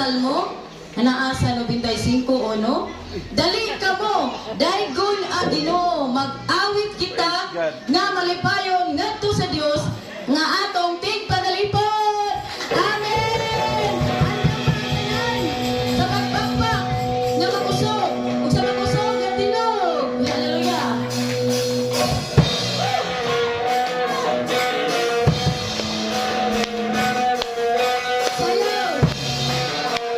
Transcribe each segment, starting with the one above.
Salmo, anaasa 95:1. Dali ka mo, daygon a Ginoo, mag-awit kita nga malipayon ngadto sa Dios nga atong tigpadalipod. Amen. Sa pagpakpak nga makusog ug sa makusog nga tinog. Hallelujah. Sayaw. Hallelujah.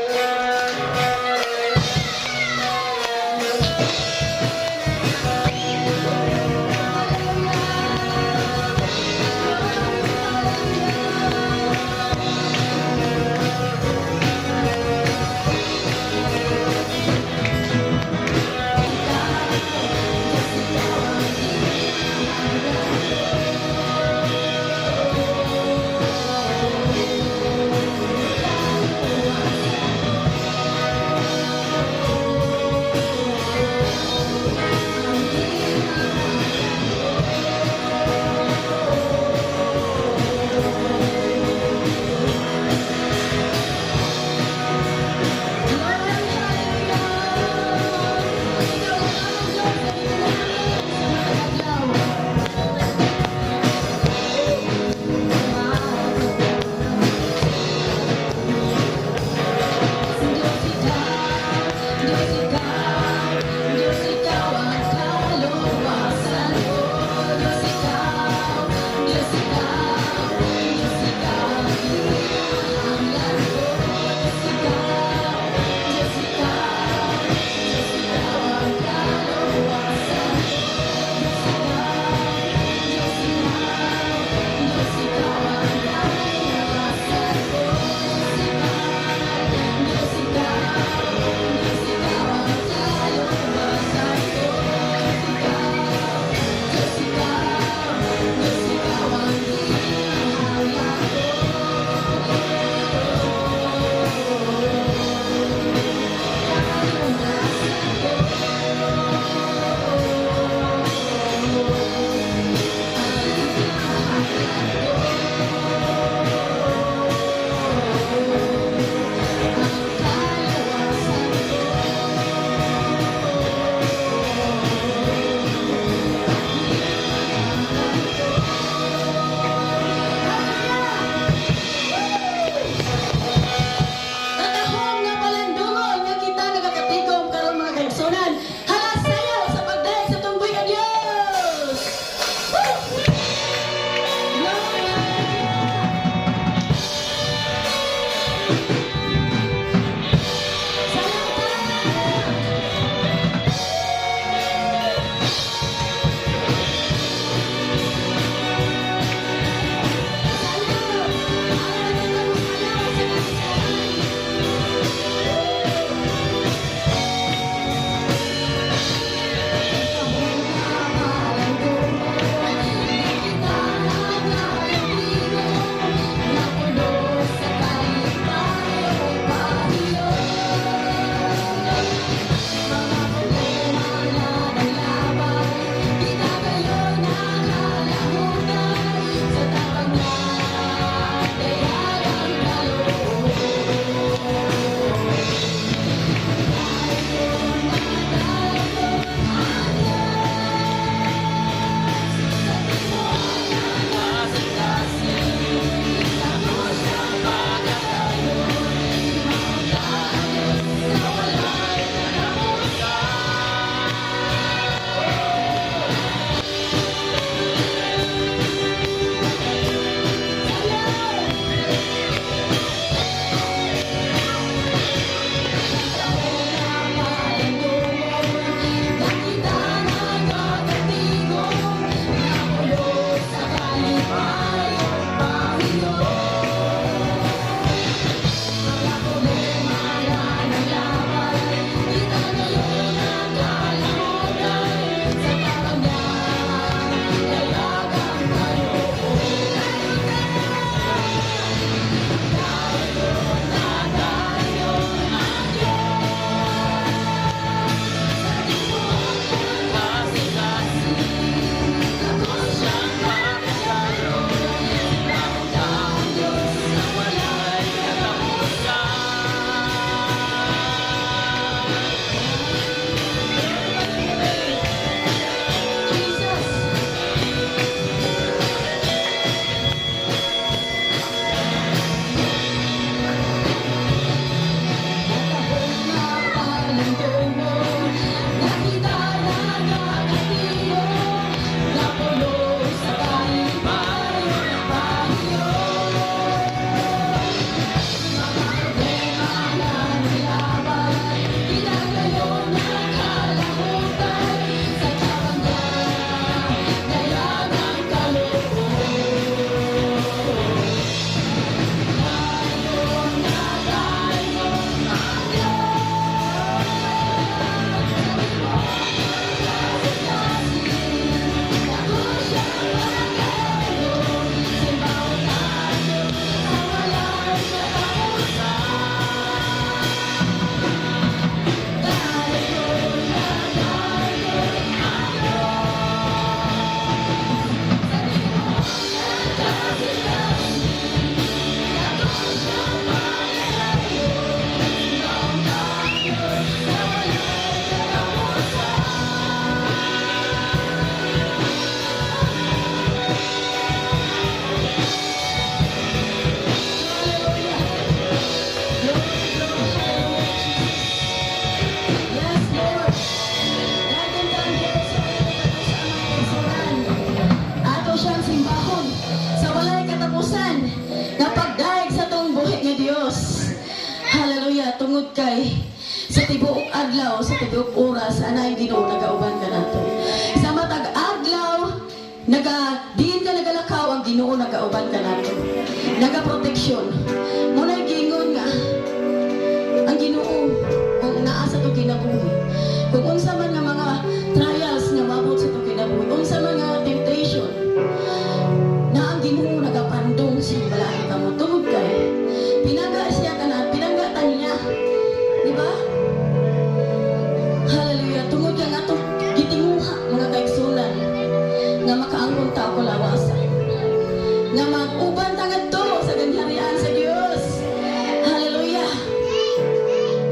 hallelujah, tungod kay sa tibuok adlaw, sa tibuok oras, anay Ginoo nagauban ka nato. Sa matag adlaw, diin ka nagalakaw, ang Ginoo nagauban ka nato. Nagaproteksyon. Muna'y gingon nga, ang Ginoo, kung naa sa to kinabuhi, kung unsa man nga mga trials nga mabot sa to kinabuhi, unsa man nga temptation, na ang Ginoo nagapandong siya balahi ka mo. Tungod kay, pinaga siya ka na, pinanggatan niya. Diba? Hallelujah. Tungod kay nga to, gitinguha mga kaigsunan, nga makaangkon tao ko lawasan. Nga mag-uban tangad to sa ganharian sa Diyos. Hallelujah.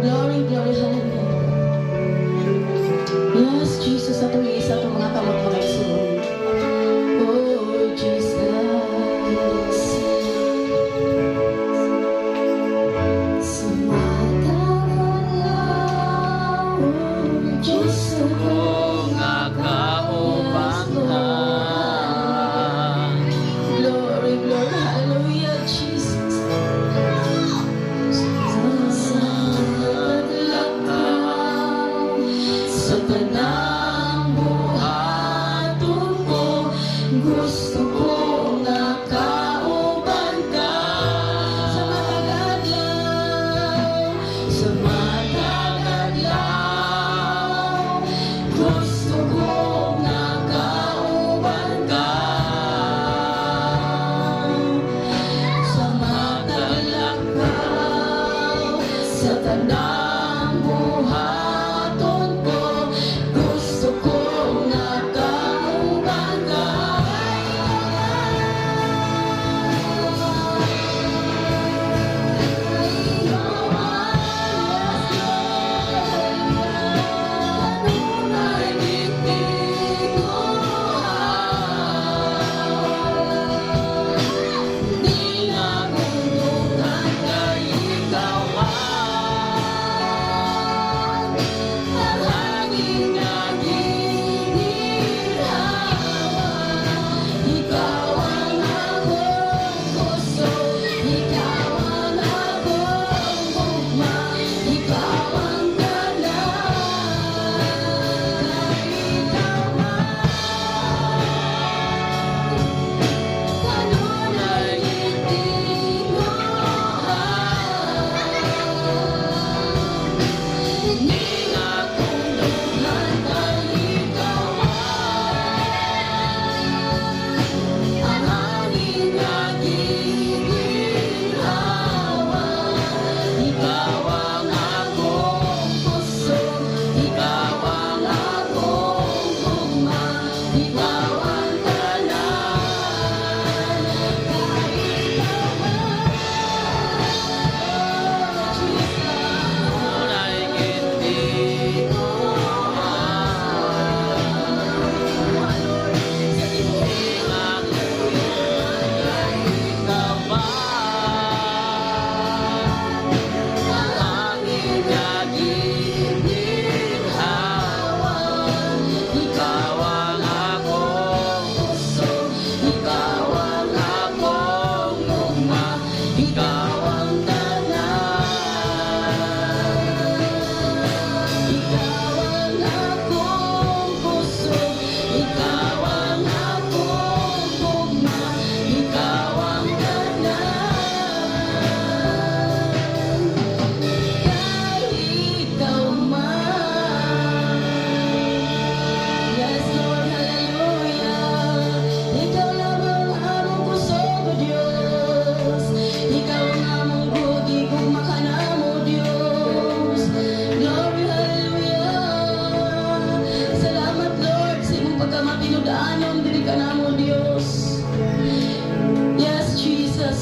Glory, glory, hallelujah. Yes, Jesus, sa tuloy isa itong mga kamot mga igsunan. Oh, Jesus. Gusto ko nga kauban ka sa matag adlaw, sa matag adlaw. Gusto ko nga kauban ka sa matag adlaw, sa tanang buhaton ko. Gusto ko nga kauban ka.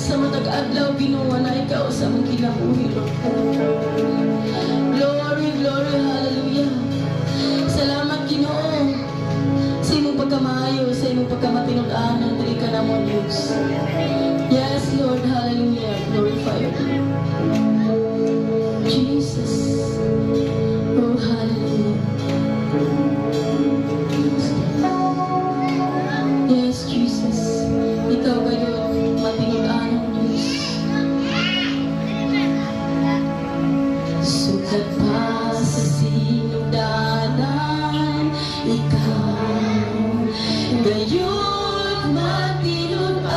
Sa matag adlaw Ginoo na ikaw sa mong kinabuhi. Glory, glory, hallelujah. Salamat Ginoo sa imong pagkamaayo, sa imong pagkamatinud-anon diri ka namo Dios. Yes Lord, hallelujah. Glorify you Jesus. Oh hallelujah. Yes Jesus, ikaw kayo matinud-anon Diyos. Sukat pa sa sinugdanan, ikaw gayon matinun-ano.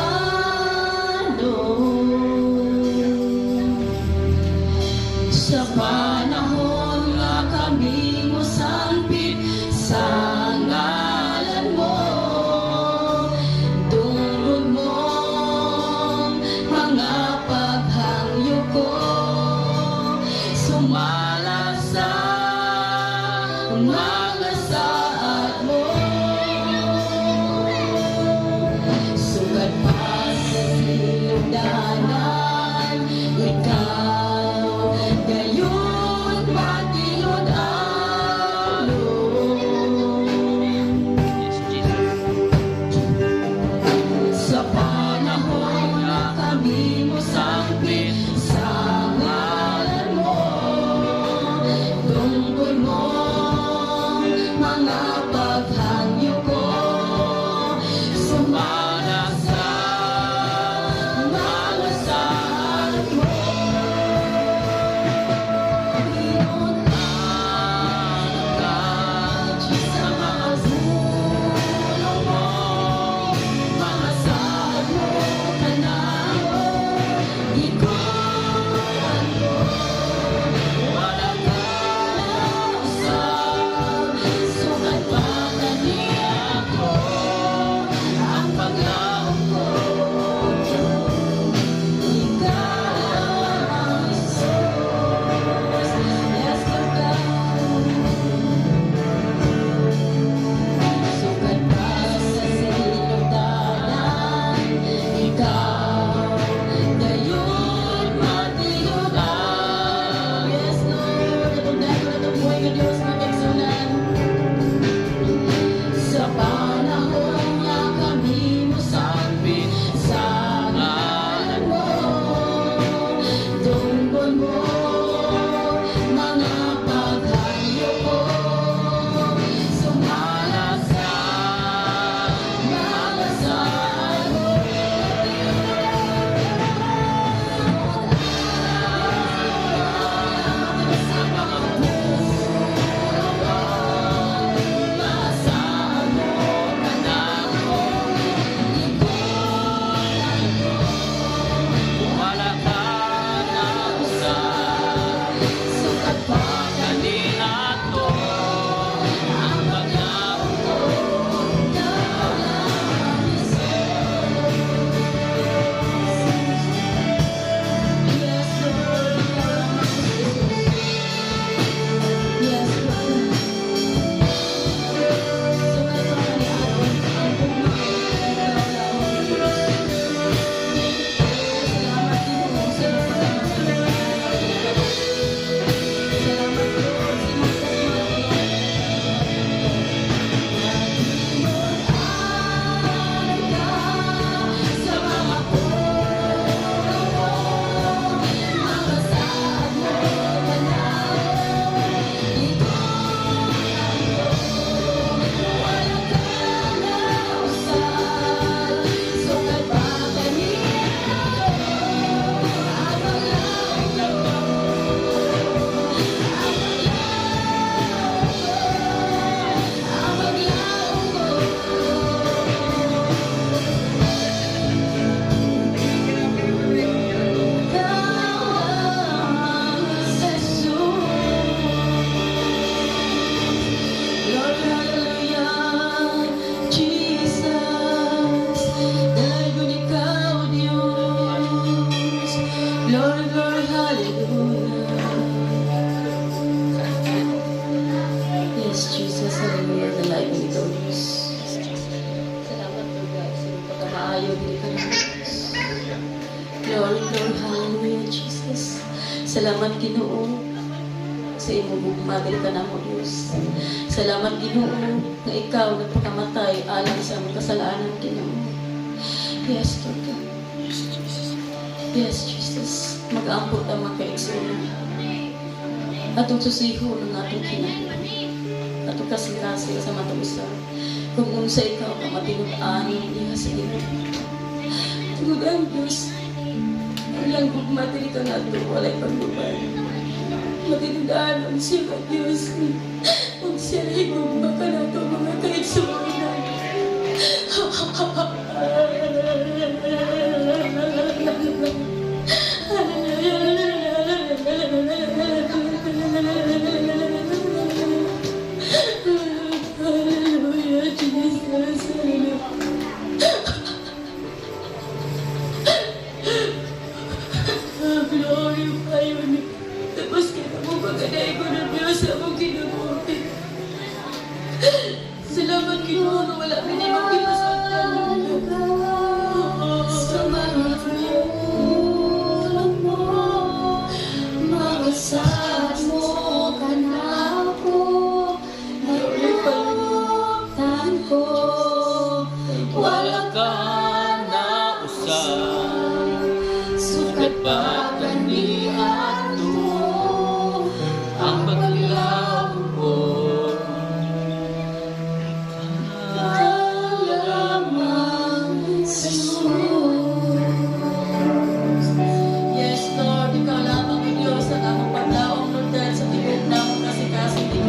Sa panahon nga kami mo sangpit sa ngalan mo, tungkol mong mga paghangyo ko, sumala sa mga saad mo. Sukat pa sa sinugdanan, ikaw gayon matinun-ano. Sa panahon na kami mo sangpit sa ngalan mo, tungkol mo mga paghangyo ko, sumala sa mga saad mo. Sa mga sulong mo, mga saad mo ka na, ikutan ko, wala ka usap, sukat pa kaniya ko, ang paglaong ko, ikaw ang source. Yes, Lord God. Sukat pa sa sinugdanan, ikaw gayon matinun-ano. Yes, Lord, katungdan ko na itong buhay ko, Diyos, mag-eksunan. Sa panahon nga kami mo sangpit sa ngalan mo, tungkol mo mga paghangyo ko, sumala sa mga saad mo. Sa mga mga saad mo ka na ako, ikutan ko, wala ka na usap, sukat pa kanina to, ang paglaong ko, ikaw lang Yes, Lord, ikaw lang ang Yes, Lord. Sukat pa kaniadon ang pumangkin, ikaw lang ang Diyos. Salamat din mo sa iyong pagkakataon. Salamat, Lord, sa iyong sa mga pulong mo, mga saad mo ka na, ikutan ko, wala ka na usap, sukat pa kanina to, ang paglaong ko, ang paglaong ko. Lord, hallelujah, Jesus, dahil ikaw, Diyos. Lord, Lord, hallelujah. Yes, Jesus, hallelujah, dahil ikaw, Diyos. Salamat, Lord God, sa iyong pagkamaayo, hindi ka ng Diyos. Lord, Lord, hallelujah, Jesus. Salamat, Ginoo, sa iyong bugmagal ka na mo, Diyos. Salamat, Ginoo, na ikaw nagpakamatay alang sa aming kasalanan, Ginoo. Yes, Lord God. Yes, Jesus. Mag-ampot ang mga kaigsoon. Atong susiho ng atong kinahin. Atong kasing-kasing sa matang usa. Kung unsa ikaw ka matinud-an niya sa imo. Tungod ang Diyos. Ang lang bugmati ka nga ito, walay pagluban. Matinudaan ang siya ka Diyos. Kung siya higugma ka na ito mga kaigsunan.